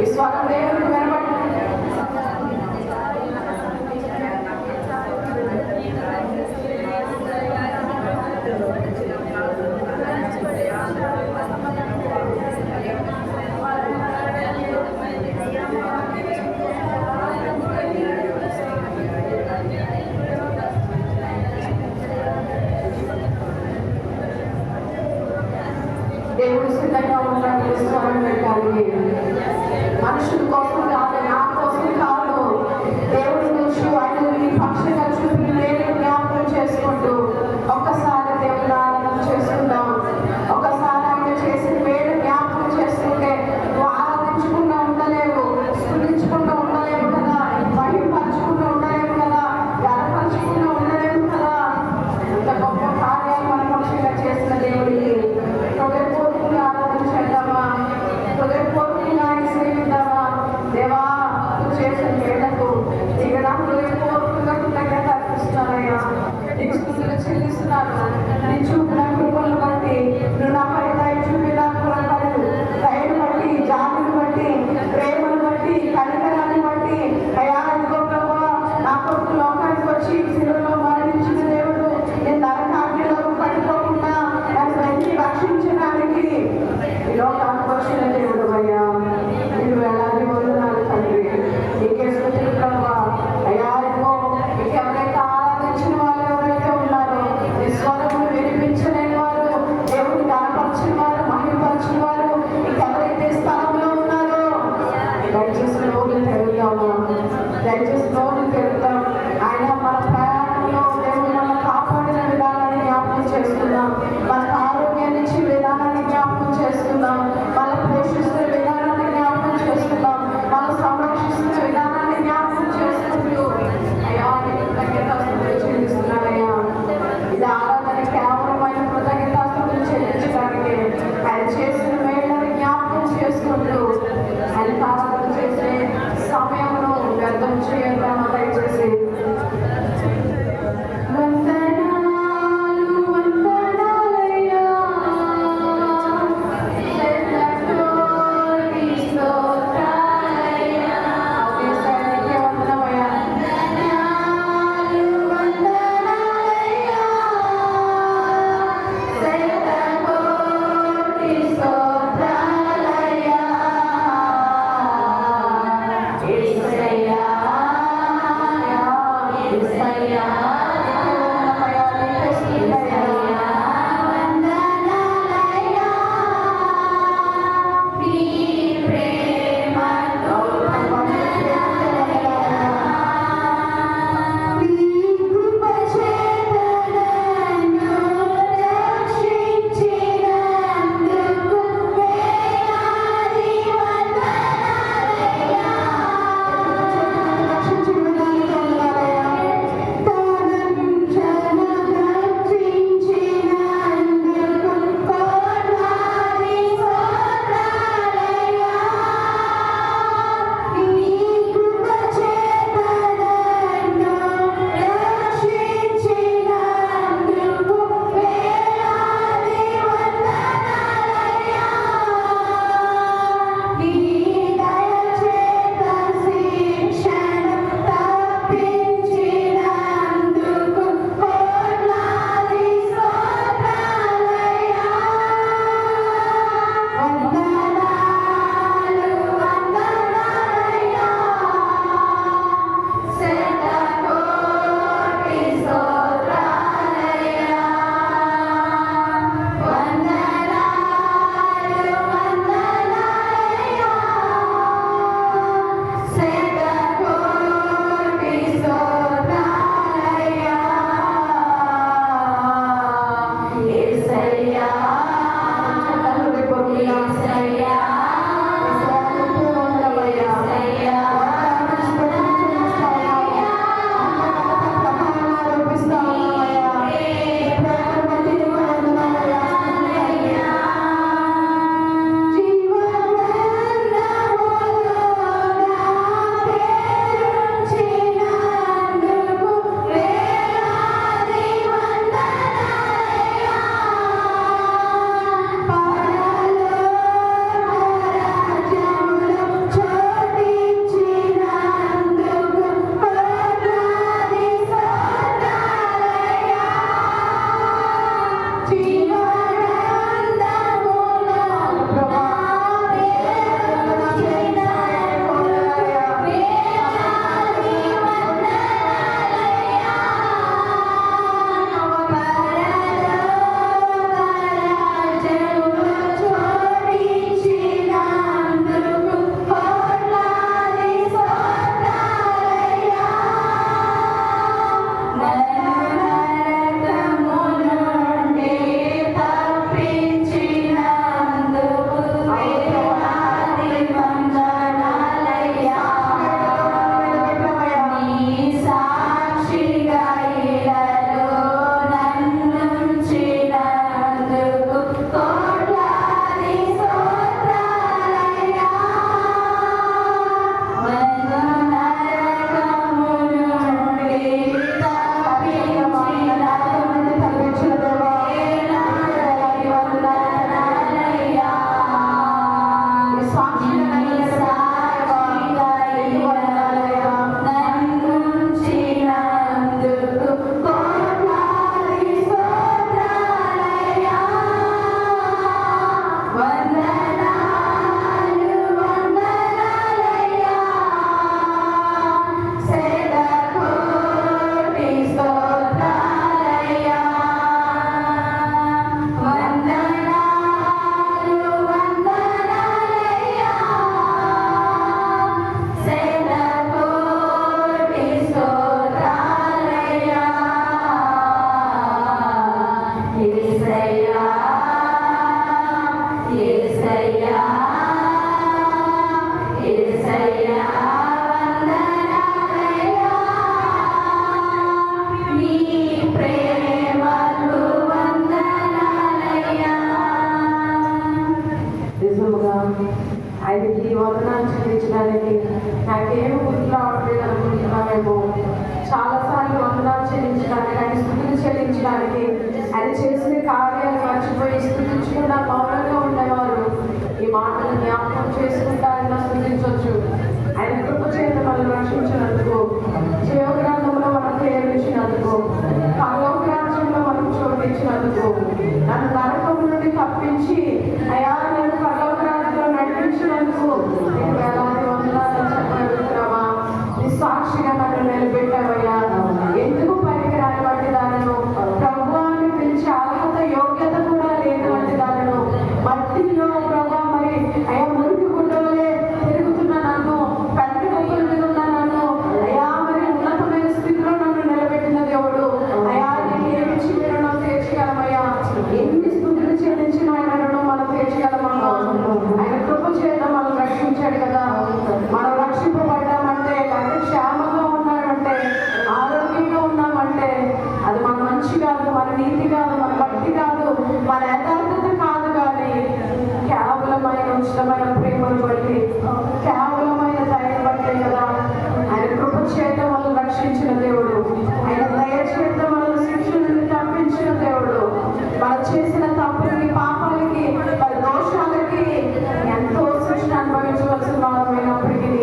ఈ స్వరం దేవునికి వినబడి దేవుడు సిద్ధంగా ఉన్నాడు. స్వరం పెట్టాలి. మనుషుల కోసం కాదు, నా కోసం కాదు. దేవుడి నుంచి ఆయన మీ పక్షంగా చూపి నేను జ్ఞాపకం చేసుకుంటూ ఒక్కసారి దేవుడు ఆరాధన చేసుకుందాం. ఒకసారి ఆయన చేసిన వేడు జ్ఞాపకం చేసుకుంటే నువ్వు ఆరాధించకుండా ఉండలేవు, స్తుతించకుండా ఉండలేవు కదా, మహిమపరచకుండా ఉండలేవు కదా, గర్వపరచకుండా ఉండలేవు కదా. ఇంత గొప్ప కార్యాలు మన పక్షంగా చేసిన దేవుడికి హృదయపూర్వకంగా ఆరాధన చేద్దామా? హృదయపూర్వకంగా ఆయన సేవిద్దామా? దేవా, నువ్వు చేసిన వేడకు ఇక నా హృదయపూర్వకంగా కృతజ్ఞత అర్పిస్తున్నానయ్యా. నీకు స్తుతులు చెల్లిస్తున్నాను. నీ చూపిన కృపలను బట్టి, నువ్వు నాపై దయ చూపిన దయను బట్టి, జాతిని బట్టి, ప్రేమను బట్టి, కనికరాన్ని బట్టి అయ్యా, ఇదిగో ప్రభువా, నా కొరకు లోకానికి వచ్చి శిలువలో మరణించిన దేవుడు నేను నరకాగ్నిలో పడిపోకుండా నన్ను వెంటనే రక్షించడానికి ఈ లోకానికి వచ్చిన దేవుడు అయ్యా. నేను ఎలాంటి వందనాలు తండ్రి. నీకే స్తుతులు ప్రభువా. అయ్యా, ఇదిగో ఎవరైతే ఆరాధించిన వాళ్ళు ఎవరైతే ఉన్నారో, నీ స్వరమును వినిపించలేని వారు, దేవుని కనపరిచిన వారు, మహిమపరిచిన వారు ఎవరైతే స్థలంలో ఉన్నారో దయచేసి నోరు తెరుద్దాము. దయచేసి నోరు తెరుద్దాం. ఆయన మన ప్రయాణంలో దేవుడు మన కాపాడిన విధానాన్ని జ్ఞాపకం చేసుకుందాం. మనకు ఆరోగ్యాన్ని ఇచ్చే విధానాన్ని జ్ఞాపకం చేసుకుందాం. మన పోషిస్తున్న విధానాన్ని జ్ఞాపకం చేసుకుందాం. మన సంరక్షిస్తున్న విధానాన్ని జ్ఞాపకం చేసుకుంటూ అయ్యా, కృతజ్ఞతాస్తుతులు చెల్లిస్తున్నానయ్యా. ఇది ఆరాధన కేవలం ఆయన కృతజ్ఞతాస్తుతులు చెల్లించడానికి, ఆయన చేసిన మేళ్ళని జ్ఞాపకం చేసుకుంటూ ఆయన ఆరాధన చేసే సమయంలో వ్యర్థం చేయడం దయచేసి వందనాలు చెల్లించడానికి నాకేమి గుర్తు రావట్లేదు అనుకుంటున్నామేమో. చాలాసార్లు వందనాలు చెల్లించడానికి, ఆయన స్థుతులు చెల్లించడానికి, ఆయన చేసిన కార్యాలు మర్చిపోయి స్థుతించకుండా మౌనంగా ఉండేవారు. ఈ మాటలు జ్ఞాపకం చేసుకుంటారన్నా స్థుతించవచ్చు. ఆయన కృప చేత మనం రక్షించినందుకు, జీవగ్రంథంలో మనం ప్రేమించినందుకు, పరలోక రాజ్యంలో మనం చోటించినందుకు, నన్ను నరకం నుండి తప్పించి అయా నన్ను పరలోక రాజ్యంలో నడిపించినందుకు నీకు వేలాది వందనాలు చెప్పగలుగుతున్నావా? నిస్సాక్షిగా నన్ను నిలబెట్టావయ్యా. ఎందుకు పనికి రానివంటి దానిను, ప్రభువాన్ని పిలిచే అర్హత యోగ్యత కూడా లేనివంటి దానిను, మట్టిలో ప్రభా మరి అయా మురికి గుడ్డలే తిరుగుతున్న నన్ను, పెద్ద కుప్పల మీద ఉన్న నన్ను అయా మరి ఉన్నతమైన స్థితిలో నన్ను నిలబెట్టిన దేవుడు. అయా నేను ఏమి చిన్న తీర్చగలమయ్యా? ఎన్ని స్థుతులు చెల్లించిన ఆయన రుణం మనం తీర్చగలమమ్మా. ఆయన కృప చేత మనం రక్షించాడు కదా. మనం రక్షింపబడ్డామంటే, లేకపోతే క్షేమంగా ఉన్నామంటే, ఆరోగ్యంగా ఉన్నామంటే అది మన మంచి కాదు, మన నీతి కాదు, మన భక్తి కాదు, మన యథార్థత కాదు, కానీ కేవలమైన ఉచితమైన ప్రేమను బట్టి, కేవలమైన దయను బట్టే కదా. ఆయన కృప చేత మనం రక్షించిన దేవుడు, ఆయన దయ చేత మనం శిక్ష నుండి తప్పించిన దేవుడు. మనం చేసిన తప్పులకి, పాపాలకి, మరి దోషాలకి ఎంతో శిక్షణ అనుభవించవలసిన వారమైనప్పటికీ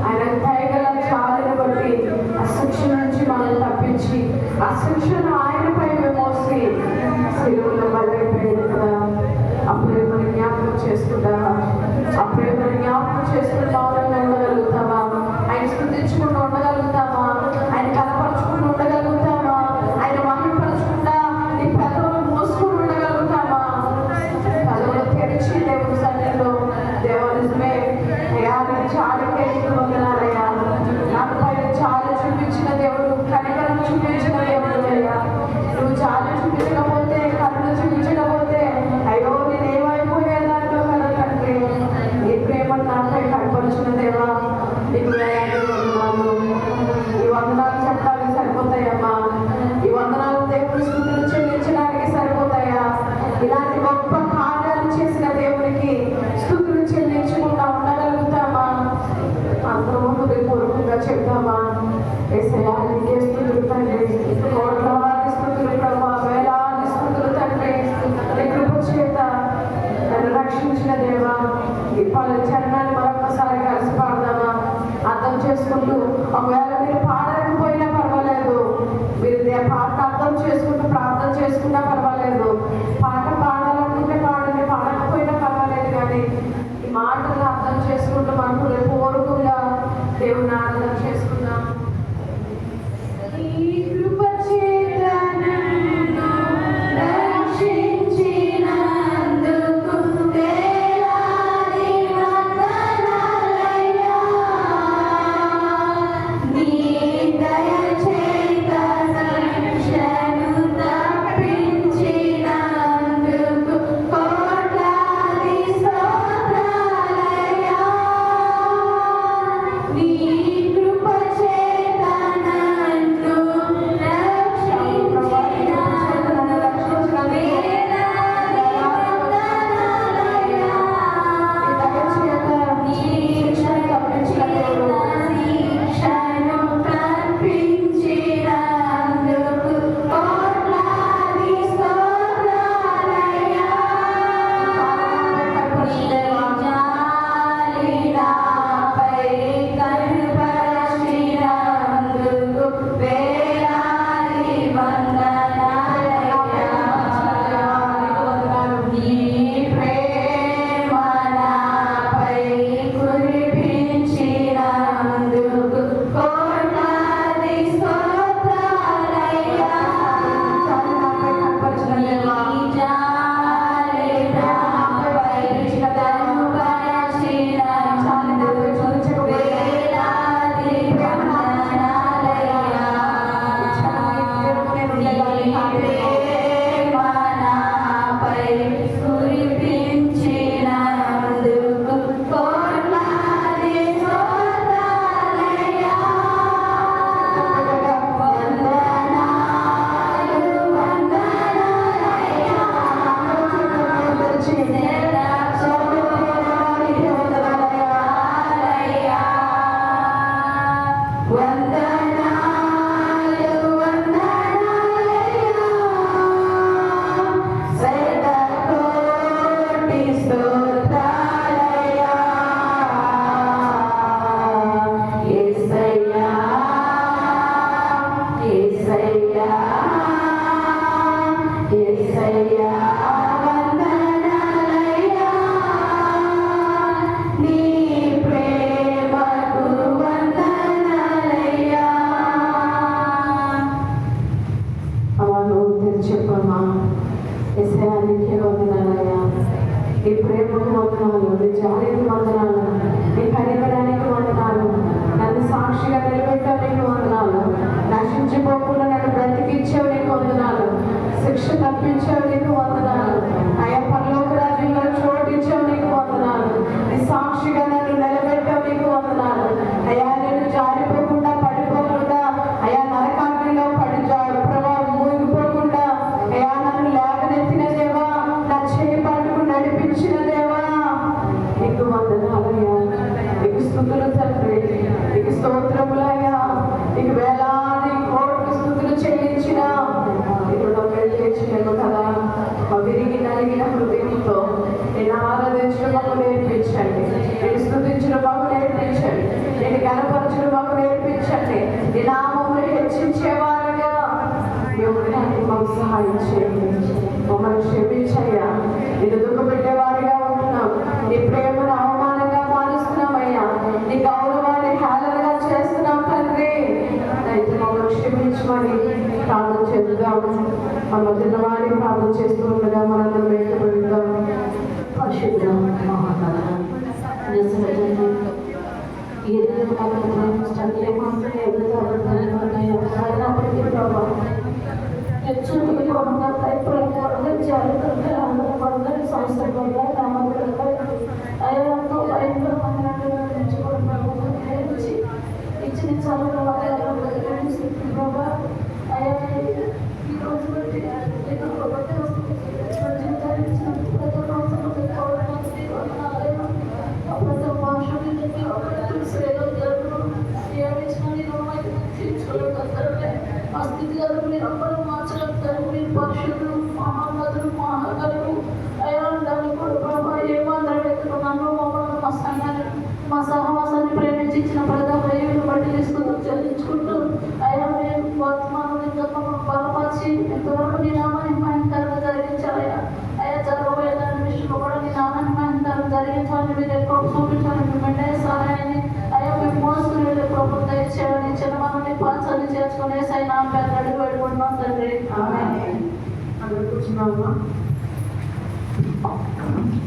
ఆయన దయగల చాలుని బట్టి ఆ శిక్ష నుంచి మనం తప్పించి ఆ శిక్షను ఆయనపై మోసి సిలువలో బలైపోయింది కదా. అప్పుడే మనం జ్ఞాపకం చేసుకుంటావా? అప్పుడే మనం జ్ఞాపకం చేసుకుంటా ఉండగలుగుతావా? ఆయన స్థుతించుకుంటూ ఉండగలుగుతావా? ఆయన కనపరచుకుంటూ ఉండగలుగుతావా? ఆయన మహిమపరచుకుంటా నీ పెదవులు మోసుకుని ఉండగలుగుతావా? పెదవులు తెరిచి దేవుని సన్నిధిలో దేవాలయమే అయ్యా నీకు చాలుకే వందనాలయ్యా. నాకు పైన చాలు చూపించిన దేవుడు, కనికరం చూపించిన దేవుడు అయ్యా. నువ్వు చాలు చూపించకపోతే, కరుణ చూపించకపోతే అయ్యో నేను ఏమైపోయేదానిలో కదా తండ్రి. నీ ప్రేమను నాపై కనపరిచిన దేవా నీకు వేయాలి వందనాలు. ఈ వందనాలు చెప్పడానికి సరిపోతాయమ్మా? ఈ వందనాలు దేవుని స్థుతులు చెల్లించడానికి సరిపోతాయా? ఇలాంటి గొప్ప కార్యాలు చేసిన దేవునికి స్థుతులు చెల్లించకుండా ఉండగలుగుతామా? అందరూ హృదయపూర్వకంగా చెప్తామా? యేసయ్యా నీకే స్థుతులు తండ్రి, కోట్లాది స్థుతులు ప్రభా, వేలాది స్థుతులు తండ్రి. నీ కృప చేత నన్ను రక్షించిన దేవా. ఈ పలు చరణాన్ని మరొకసారి కలిసి పాడదామా? అర్థం చేసుకుంటూ, ఒకవేళ మీరు పాడలేకపోయినా పర్వాలేదు, మీరు పాట అర్థం చేసుకుంటూ ప్రార్థన చేసుకున్నా పర్వాలేదు. పాట పాడాలనుకుంటే పాడండి, పాడకపోయినా పర్వాలేదు, కానీ ఈ మాటలు అర్థం చేసుకుంటూ మనకు పూర్వకంగా దేవుని ఆరాధన చేసుకుందాం. ఈ కృప చేత నన్ను రక్షించినందుకు వేలాది వందనాలయ్యా. నీ దయ చేత శిక్షను తప్పించినందుకు కోట్లాది స్తోత్రాలయ్యా. నీ కృప చేత నన్ను రక్షించినందుకు వేలాది వందనాలయ్యా. నీ శిక్షను తప్పించినందుకు కోట్లాది స్తోత్రాలయ్యా. నీ జాలి నాపై కనుపరచినందుకు వేలాది వందనాలయ్యా. నీ ప్రేమ నాపై కురిపించినందుకు కోట్లాది స్తోత్రాలయ్యా. నీ జాలి నాపై కనుపరచినందుకు వేలాది వందనాలయ్యా. శిక్ష తప్పించావు, నీకు వందనాలు అయ్యా. పరలోక రాజ్యంలో చోటించావు, నీకు వందనాలు. నీ సాక్షిగా నన్ను నిలబెట్టావు, నీకు వందనాలు అయ్యా. నేను జారిపోకుండా పడిపోకుండా అయ్యా, నరకాగ్నిలో ప్రభావం మూగిపోకుండా అయ్యా, నన్ను లేవనెత్తిన దేవా, నా చేయి పట్టుకు నడిపించిన దేవా, నీకు వందనాలయ్యా. నీకు స్తుతులు తండ్రి, నీకు స్తోత్రములయ్యా. నీకు వేలాది కోట్ల స్తుతులు చెల్లించిన చేర్చలేము కదా. మా విరిగి నలిగిన హృదయంతో నేను ఆరాధించడం మాకు నేర్పించండి, నేను స్తుతించడం మాకు నేర్పించండి, నేను గణపరచడం మాకు నేర్పించండి. నీ నామమును హెచ్చించేవారుగా మాకు సహాయం చేయండి. మమ్మల్ని క్షమించయ్యా. నేను దుఃఖపెట్టేవారిగా ఉంటున్నాం, నీ ప్రేమను అవమానంగా మారుస్తున్నామయ్యా, నీ గౌరవాన్ని హేళనగా చేస్తున్నాం తండ్రి. అయితే మమ్మల్ని క్షమించమని ప్రార్థన చేద్దాం. మన చిన్నవారి ప్రార్థన చేస్తూ ఉండగా మనందరం వేయబడుతాం. పరిశుద్ధ మహాకథ మా సహవాసాన్ని ప్రేమించిన పరదాలు బట్టి తీసుకుంటూ చెల్లించుకుంటూ అయ్యా, మేము వర్తమానం బలపరిచి ఎంతవరకు నీ నామాన్ని మహిమకరంగా జరిగించాలయ్యా. అయ్యా, జరగబోయే దాని విషయంలో కూడా నీ నామాన్ని మహిమకరంగా జరిగించాలని మీరు ఎక్కువ చూపించాలని మిమ్మల్ని సహాయాన్ని అయ్యా మేము మోసుకుని వెళ్ళే ప్రభుత్వం దయచేయాలని చిన్నమానని పాత్రలు చేర్చుకుని సై నా పేరు అడుగు పెట్టుకుంటున్నాం తండ్రి. అందరూ కూర్చున్నామా?